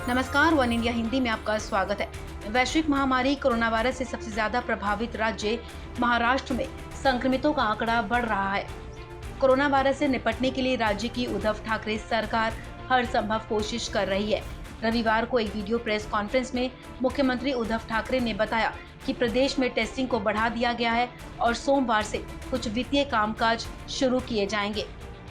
नमस्कार, one India Hindi में आपका स्वागत है। वैश्विक महामारी कोरोना वायरस से सबसे ज्यादा प्रभावित राज्य महाराष्ट्र में संक्रमितों का आंकड़ा बढ़ रहा है। कोरोना वायरस से निपटने के लिए राज्य की उद्धव ठाकरे सरकार हर संभव कोशिश कर रही है। रविवार को एक वीडियो प्रेस कॉन्फ्रेंस में मुख्यमंत्री उद्धव ठाकरे ने बताया कि प्रदेश में टेस्टिंग को बढ़ा दिया गया है और सोमवार से कुछ वित्तीय कामकाज शुरू किए जाएंगे।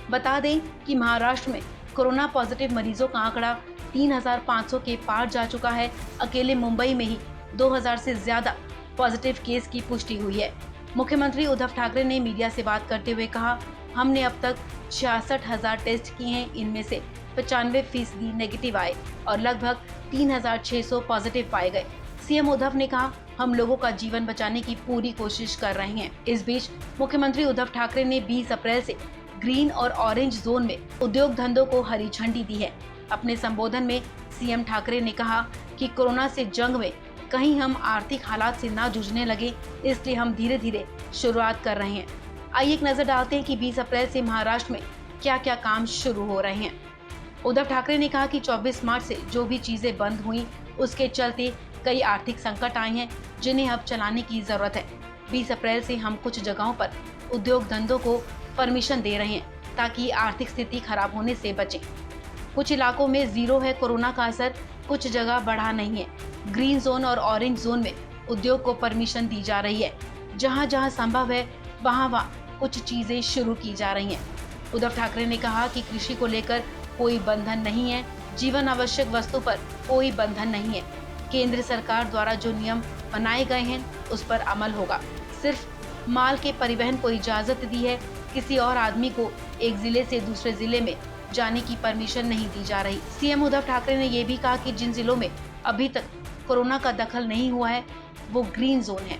बता दें कि महाराष्ट्र में कोरोना पॉजिटिव मरीजों का आंकड़ा 3,500 के पार जा चुका है। अकेले मुंबई में ही 2,000 से ज्यादा पॉजिटिव केस की पुष्टि हुई है। मुख्यमंत्री उद्धव ठाकरे ने मीडिया से बात करते हुए कहा, हमने अब तक 66,000 टेस्ट किए हैं। इनमें से 95% नेगेटिव आए और लगभग 3,600 पॉजिटिव पाए गए। सीएम उद्धव ने कहा, हम लोगों का जीवन बचाने की पूरी कोशिश कर रहे हैं। इस बीच मुख्यमंत्री उद्धव ठाकरे ने 20 अप्रैल से ग्रीन और ऑरेंज जोन में उद्योग धंधों को हरी झंडी दी है। अपने संबोधन में सीएम ठाकरे ने कहा कि कोरोना से जंग में कहीं हम आर्थिक हालात से ना जूझने लगे, इसलिए हम धीरे धीरे शुरुआत कर रहे हैं। आइए एक नजर डालते हैं कि 20 अप्रैल से महाराष्ट्र में क्या क्या काम शुरू हो रहे हैं। उद्धव ठाकरे ने कहा कि 24 मार्च से जो भी चीजें बंद हुई उसके चलते कई आर्थिक संकट आए हैं जिन्हें अब चलाने की जरूरत है। 20 अप्रैल से हम कुछ जगहों पर उद्योग धंधों को परमिशन दे रहे हैं ताकि आर्थिक स्थिति खराब होने से बचे। कुछ इलाकों में जीरो है कोरोना का असर, कुछ जगह बढ़ा नहीं है। ग्रीन जोन और ऑरेंज जोन में उद्योग को परमिशन दी जा रही है। जहां जहां संभव है वहां कुछ चीजें शुरू की जा रही हैं। उद्धव ठाकरे ने कहा कि कृषि को लेकर कोई बंधन नहीं है, जीवन आवश्यक वस्तु पर कोई बंधन नहीं है। केंद्र सरकार द्वारा जो नियम बनाए गए हैं उस पर अमल होगा। सिर्फ माल के परिवहन को इजाजत दी है, किसी और आदमी को एक जिले से दूसरे जिले में जाने की परमिशन नहीं दी जा रही। सीएम उद्धव ठाकरे ने ये भी कहा कि जिन जिलों में अभी तक कोरोना का दखल नहीं हुआ है वो ग्रीन जोन है।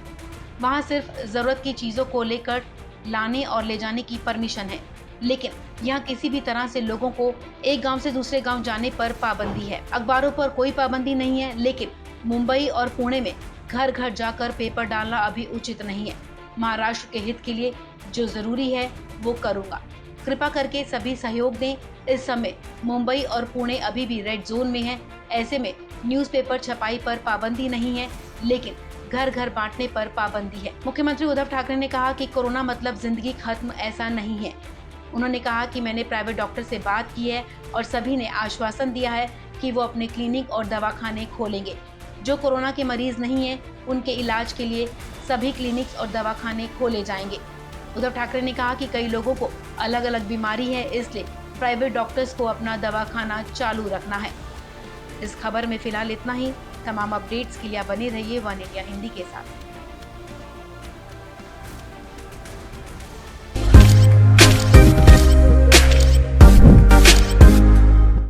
वहां सिर्फ जरूरत की चीजों को लेकर लाने और ले जाने की परमिशन है, लेकिन यहाँ किसी भी तरह से लोगों को एक गांव से दूसरे गांव जाने पर पाबंदी है। अखबारों पर कोई पाबंदी नहीं है, लेकिन मुंबई और पुणे में घर घर जाकर पेपर डालना अभी उचित नहीं है। महाराष्ट्र के हित के लिए जो जरूरी है वो करूंगा। कृपा करके सभी सहयोग दें। इस समय मुंबई और पुणे अभी भी रेड जोन में हैं। ऐसे में न्यूज़पेपर छपाई पर पाबंदी नहीं है, लेकिन घर घर बांटने पर पाबंदी है। मुख्यमंत्री उद्धव ठाकरे ने कहा कि कोरोना मतलब जिंदगी खत्म, ऐसा नहीं है। उन्होंने कहा कि मैंने प्राइवेट डॉक्टर से बात की है और सभी ने आश्वासन दिया है कि वो अपने क्लिनिक और दवाखाने खोलेंगे। जो कोरोना के मरीज नहीं है उनके इलाज के लिए सभी क्लिनिक्स और दवाखाने खोले जाएंगे। उद्धव ठाकरे ने कहा कि कई लोगों को अलग अलग बीमारी है, इसलिए प्राइवेट डॉक्टर्स को अपना दवाखाना चालू रखना है। इस खबर में फिलहाल इतना ही। तमाम अपडेट्स के लिए बने रहिए वन इंडिया हिंदी के साथ।